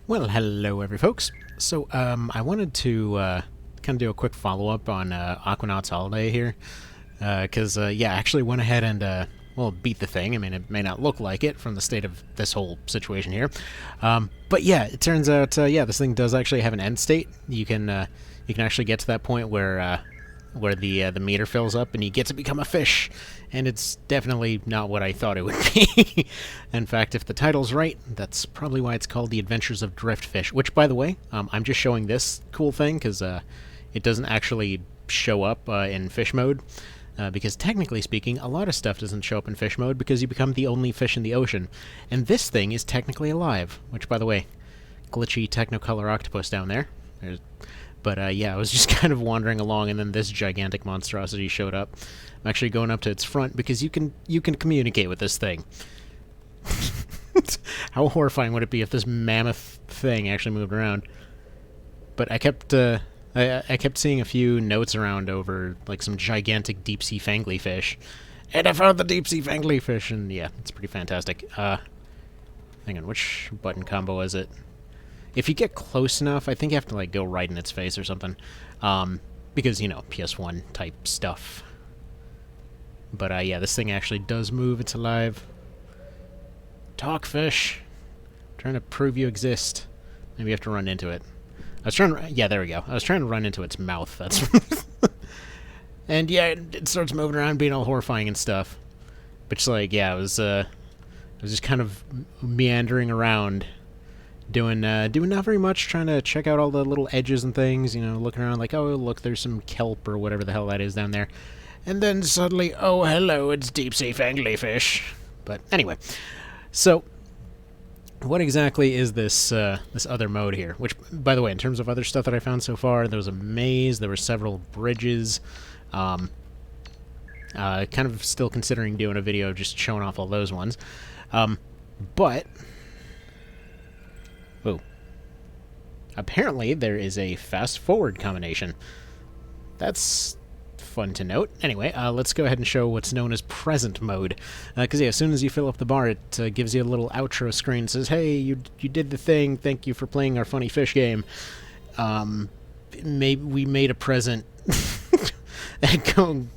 Well, hello, every folks. So, I wanted to kind of do a quick follow-up on Aquanauts Holiday here, because yeah, I actually went ahead and well, beat the thing. I mean, it may not look like it from the state of this whole situation here, but yeah, it turns out yeah, this thing does actually have an end state. You can actually get to that point where the meter fills up and you get to become a fish, and it's definitely not what I thought it would be. In fact, if the title's right, that's probably why it's called The Adventures of Driftfish, which, by the way, I'm just showing this cool thing because it doesn't actually show up in fish mode, because technically speaking, a lot of stuff doesn't show up in fish mode because you become the only fish in the ocean, and this thing is technically alive, which, by the way, glitchy Technicolor octopus down there. But yeah, I was just kind of wandering along, and then this gigantic monstrosity showed up. I'm actually going up to its front because you can communicate with this thing. How horrifying would it be if this mammoth thing actually moved around? But I kept I kept seeing a few notes around over like some gigantic deep sea fangly fish, and I found the deep sea fangly fish, and yeah, it's pretty fantastic. Hang on, which button combo is it? If you get close enough, I think you have to, like, go right in its face or something. Because, you know, PS1 type stuff. But, yeah, this thing actually does move. It's alive. Talk, fish. I'm trying to prove you exist. Maybe you have to run into it. I was trying to... Yeah, there we go. I was trying to run into its mouth. That's... And, yeah, it starts moving around, being all horrifying and stuff. But, just, like, yeah, I was just kind of meandering around... Doing not very much, trying to check out all the little edges and things, you know, looking around like, oh, look, there's some kelp or whatever the hell that is down there. And then suddenly, oh, hello, it's deep-sea fangly fish. But anyway, so what exactly is this this other mode here? Which, by the way, in terms of other stuff that I found so far, there was a maze, there were several bridges. Kind of still considering doing a video just showing off all those ones. But... Oh. Apparently, there is a fast-forward combination. That's fun to note. Anyway, let's go ahead and show what's known as present mode. Because, yeah, as soon as you fill up the bar, it gives you a little outro screen that says, hey, you did the thing, thank you for playing our funny fish game. Maybe we made a present. And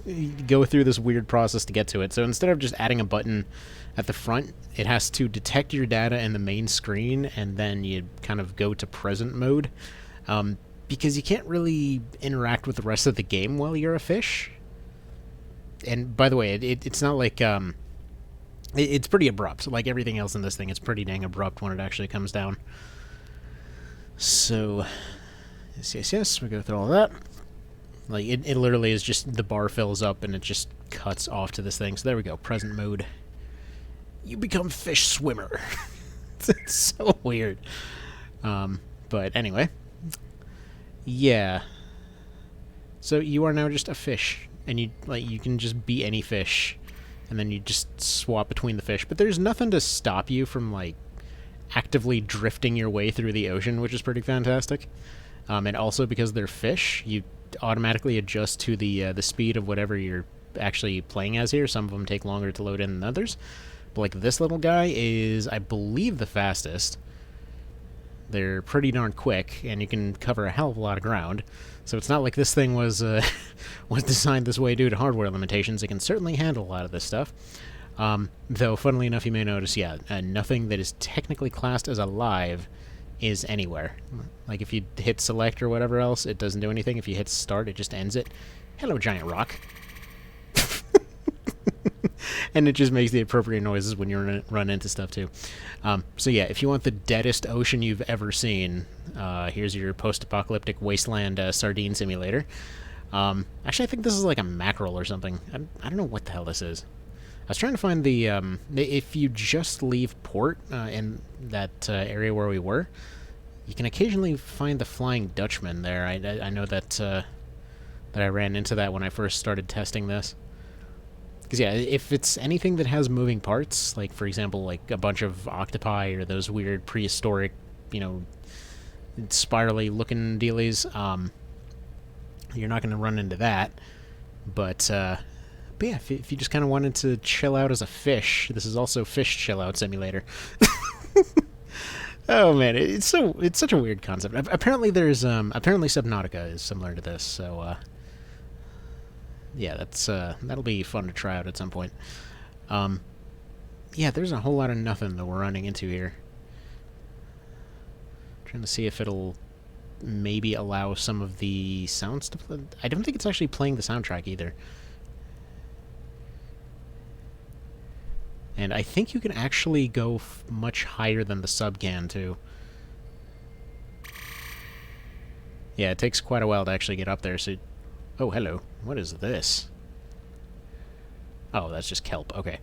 go through this weird process to get to it. So instead of just adding a button at the front, it has to detect your data in the main screen, and then you kind of go to present mode, because you can't really interact with the rest of the game while you're a fish. And by the way, it's not like it's pretty abrupt. Like everything else in this thing, it's pretty dang abrupt when it actually comes down. So yes, we go through all that. Like, it literally is just, the bar fills up and it just cuts off to this thing. So there we go, present mode. You become fish swimmer. It's so weird. But anyway. Yeah. So you are now just a fish. And you can just be any fish. And then you just swap between the fish. But there's nothing to stop you from, like, actively drifting your way through the ocean, which is pretty fantastic. And also because they're fish, you automatically adjust to the speed of whatever you're actually playing as here. Some of them take longer to load in than others. But like this little guy is, I believe, the fastest. They're pretty darn quick, and you can cover a hell of a lot of ground. So it's not like this thing was was designed this way due to hardware limitations. It can certainly handle a lot of this stuff. Though, funnily enough, you may notice, yeah, nothing that is technically classed as alive is anywhere. Like if you hit select or whatever else, it doesn't do anything. If you hit start, it just ends it. Hello, giant rock. And it just makes the appropriate noises when you run into stuff too. So yeah, if you want the deadest ocean you've ever seen, here's your post-apocalyptic wasteland sardine simulator. Actually, I think this is like a mackerel or something. I don't know what the hell this is. I was trying to find the, if you just leave port in that area where we were, you can occasionally find the Flying Dutchman there. I know that that I ran into that when I first started testing this. Because, yeah, if it's anything that has moving parts, like, for example, like a bunch of octopi or those weird prehistoric, you know, spirally-looking dealies, you're not going to run into that. But yeah, if you just kind of wanted to chill out as a fish, this is also Fish Chill Out Simulator. Oh man, it's such a weird concept. Apparently apparently Subnautica is similar to this, so yeah, that'll be fun to try out at some point. Um, yeah, there's a whole lot of nothing that we're running into here. Trying to see if it'll maybe allow some of the sounds to play. I don't think it's actually playing the soundtrack either. And I think you can actually go much higher than the sub can, too. Yeah, it takes quite a while to actually get up there, so... Oh, hello. What is this? Oh, that's just kelp. Okay.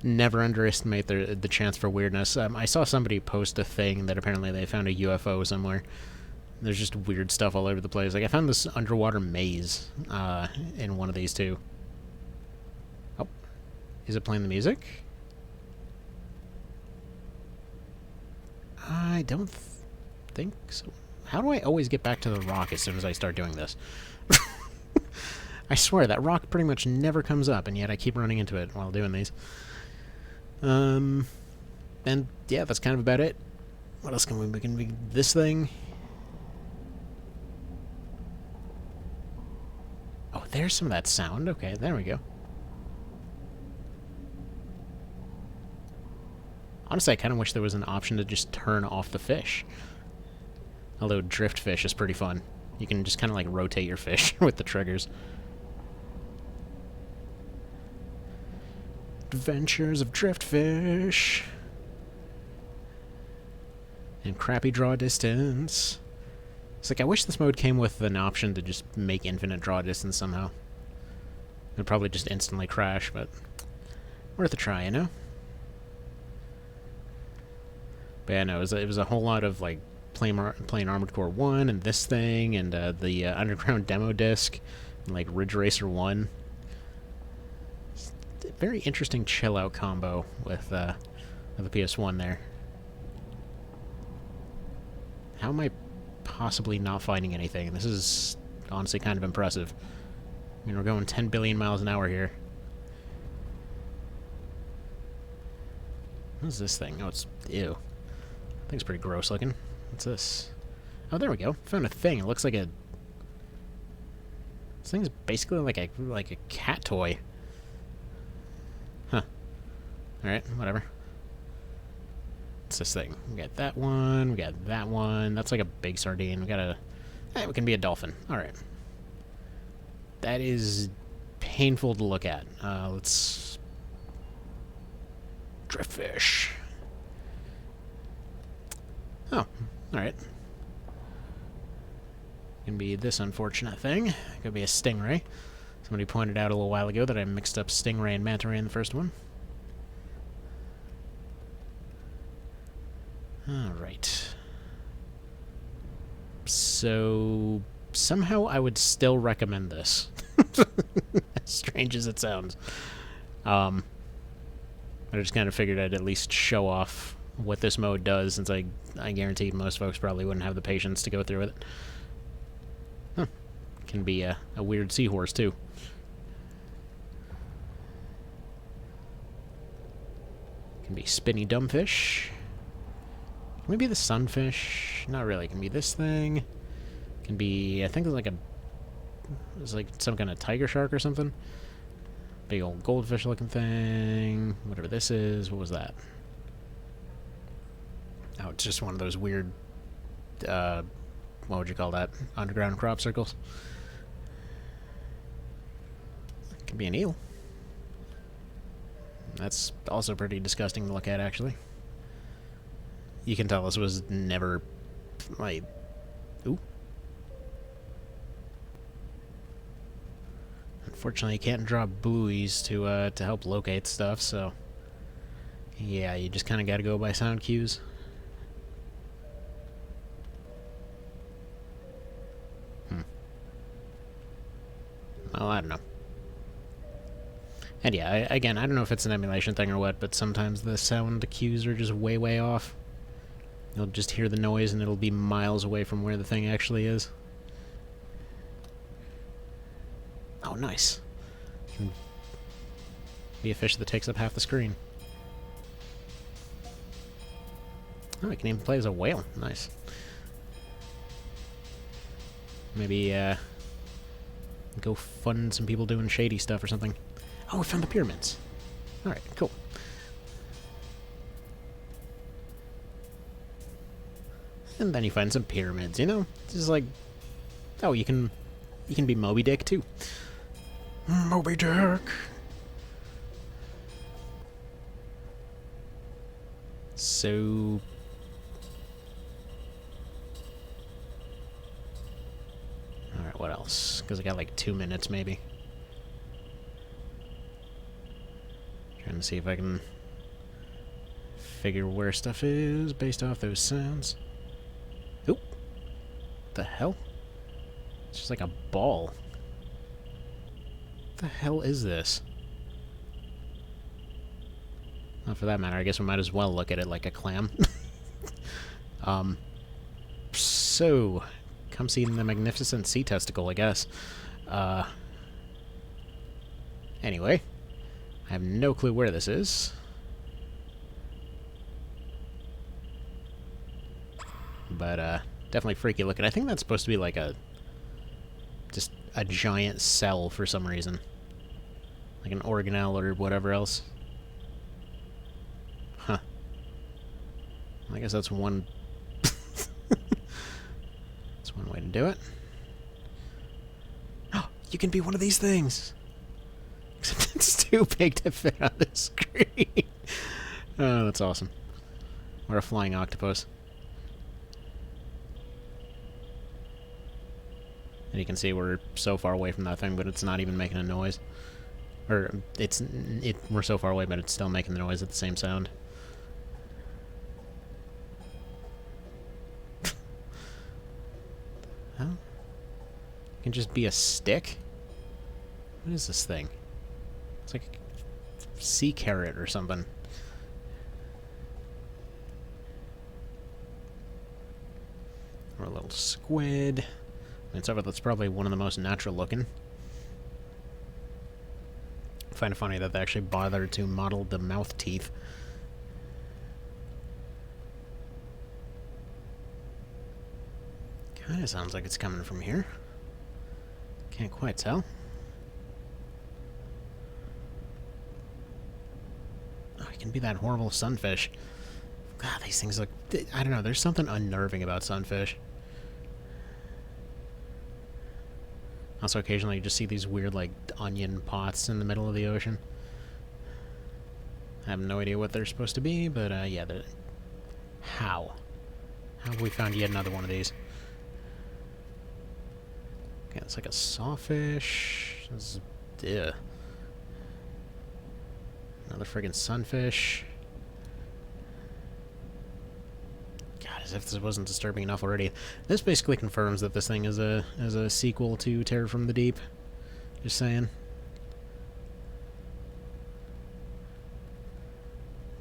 Never underestimate the chance for weirdness. I saw somebody post a thing that apparently they found a UFO somewhere. There's just weird stuff all over the place. Like, I found this underwater maze in one of these, too. Oh. Is it playing the music? I don't think so. How do I always get back to the rock as soon as I start doing this? I swear, that rock pretty much never comes up, and yet I keep running into it while doing these. And yeah, that's kind of about it. What else can we can this thing? Oh, there's some of that sound. Okay, there we go. Honestly, I kind of wish there was an option to just turn off the fish. Although drift fish is pretty fun. You can just kind of like rotate your fish with the triggers. Adventures of Driftfish. And crappy draw distance. It's like, I wish this mode came with an option to just make infinite draw distance somehow. It'd probably just instantly crash, but worth a try, you know? But yeah, no, it was a whole lot of, like, playing Armored Core 1 and this thing and the Underground demo disc and, like, Ridge Racer 1. Very interesting chill-out combo with the PS1 there. How am I possibly not finding anything? This is honestly kind of impressive. I mean, we're going 10 billion miles an hour here. What is this thing? Oh, it's... Ew. I think it's pretty gross looking. What's this? Oh, there we go. Found a thing. It looks like a... This thing's basically like a cat toy. Huh. Alright, whatever. What's this thing? We got that one, we got that one. That's like a big sardine. We got a... we can be a dolphin. Alright. That is painful to look at. Let's... Driftfish. Oh, alright. Can be this unfortunate thing. Could be a stingray. Somebody pointed out a little while ago that I mixed up stingray and manta ray in the first one. Alright. So, somehow I would still recommend this. As strange as it sounds. I just kind of figured I'd at least show off what this mode does, since I guarantee most folks probably wouldn't have the patience to go through with it. Huh. Can be a weird seahorse, too. Can be spinny dumbfish. Maybe the sunfish. Not really. Can be this thing. Can be, I think it's like some kind of tiger shark or something. Big old goldfish looking thing. Whatever this is. What was that? Oh, it's just one of those weird, what would you call that? Underground crop circles. Could be an eel. That's also pretty disgusting to look at, actually. You can tell this was never, like... Ooh. Unfortunately, you can't draw buoys to help locate stuff, so... Yeah, you just kind of gotta go by sound cues. Well, I don't know. And yeah, again, I don't know if it's an emulation thing or what, but sometimes the sound cues are just way, way off. You'll just hear the noise and it'll be miles away from where the thing actually is. Oh, nice. Be a fish that takes up half the screen. Oh, I can even play as a whale. Nice. Maybe, go fund some people doing shady stuff or something. Oh, we found the pyramids. Alright, cool. And then you find some pyramids, you know? Just like... Oh, you can be Moby Dick, too. Moby Dick! So... Alright, what else? Because I got like 2 minutes, maybe. Trying to see if I can figure where stuff is based off those sounds. Oop! What the hell? It's just like a ball. What the hell is this? Well, for that matter, I guess we might as well look at it like a clam. So, come see the magnificent sea testicle, I guess. Anyway, I have no clue where this is. But, definitely freaky looking. I think that's supposed to be like just a giant cell for some reason. Like an organelle or whatever else. Huh. I guess that's one... that's one way to do it. Oh, you can be one of these things! Except it's too big to fit on the screen. Oh, that's awesome. Or a flying octopus. And you can see we're so far away from that thing, but it's not even making a noise. Or, we're so far away, but it's still making the noise at the same sound. Huh? It can just be a stick? What is this thing? It's like a sea carrot or something. Or a little squid. It's over. That's probably one of the most natural looking. I find it funny that they actually bothered to model the mouth teeth. Kinda sounds like it's coming from here. Can't quite tell. Oh, it can be that horrible sunfish. God, these things look... I don't know, there's something unnerving about sunfish. Also, occasionally you just see these weird, like, onion pots in the middle of the ocean. I have no idea what they're supposed to be, but, yeah, they're... How? How have we found yet another one of these? Okay, it's like a sawfish. This is... Ugh. Another friggin' sunfish. God, as if this wasn't disturbing enough already. This basically confirms that this thing is a sequel to Terror from the Deep. Just saying.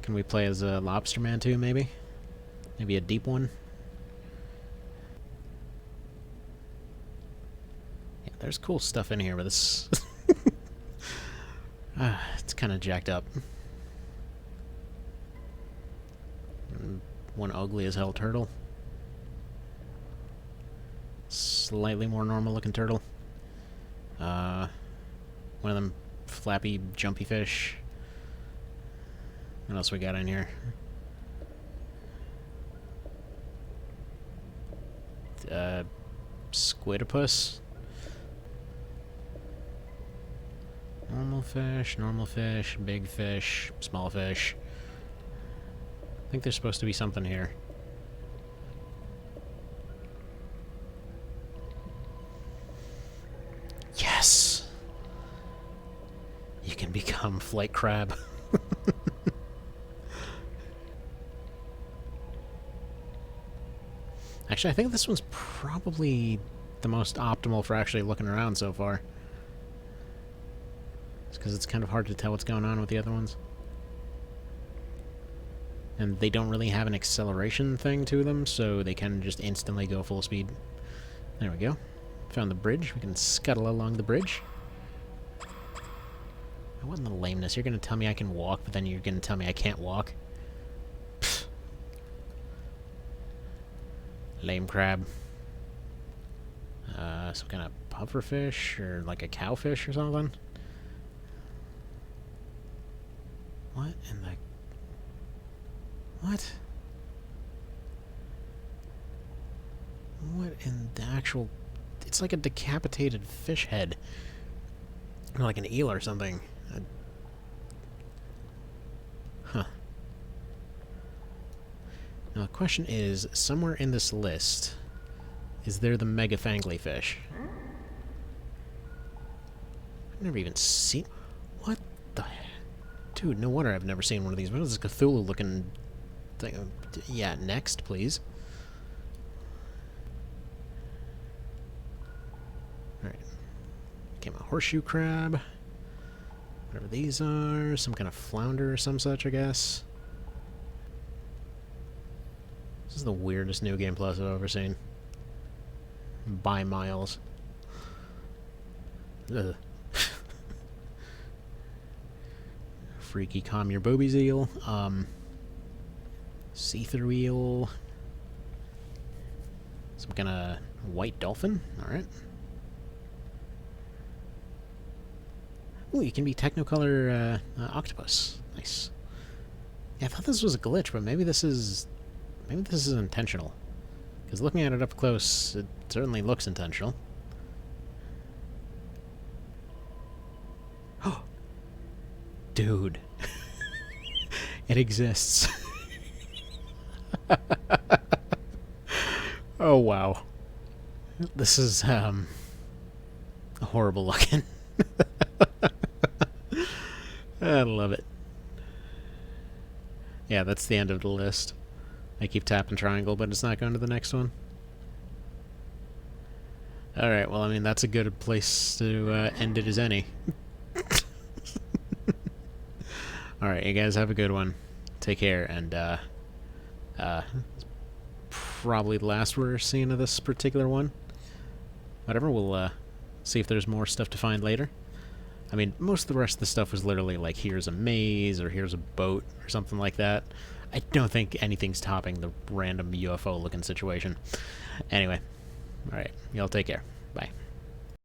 Can we play as a lobster man too, maybe? Maybe a deep one? Yeah, there's cool stuff in here, but this... it's kind of jacked up. One ugly as hell turtle. Slightly more normal looking turtle. One of them flappy, jumpy fish. What else we got in here? Squidopus. Normal fish, big fish, small fish. I think there's supposed to be something here. Yes! You can become flight crab. Actually, I think this one's probably the most optimal for actually looking around so far. It's because it's kind of hard to tell what's going on with the other ones. And they don't really have an acceleration thing to them, so they can just instantly go full speed. There we go. Found the bridge. We can scuttle along the bridge. What in the lameness? You're going to tell me I can walk, but then you're going to tell me I can't walk? Pfft. Lame crab. Some kind of pufferfish or like a cowfish or something. What in the... What? What in the actual... It's like a decapitated fish head. Or like an eel or something. Huh. Now the question is, somewhere in this list, is there the mega fangly fish? I've never even seen... What the... Dude, no wonder I've never seen one of these. What is this Cthulhu-looking thing? Yeah, next, please. Alright. Came a horseshoe crab. Whatever these are. Some kind of flounder or some such, I guess. This is the weirdest New Game Plus I've ever seen. By miles. Ugh. Freaky calm your Moby eel. See-through eel. Some kind of white dolphin. Alright. Ooh, you can be Technicolor octopus. Nice. Yeah, I thought this was a glitch, but maybe this is intentional. Because looking at it up close, it certainly looks intentional. Oh, dude, it exists. Oh wow, this is horrible looking. I love it. Yeah, that's the end of the list. I keep tapping triangle, but it's not going to the next one. Alright, well, I mean, that's a good place to end it as any. Alright, you guys have a good one. Take care, and, probably the last we're seeing of this particular one. Whatever, we'll, see if there's more stuff to find later. I mean, most of the rest of the stuff was literally like, here's a maze, or here's a boat, or something like that. I don't think anything's topping the random UFO-looking situation. Anyway, alright, y'all take care. Bye.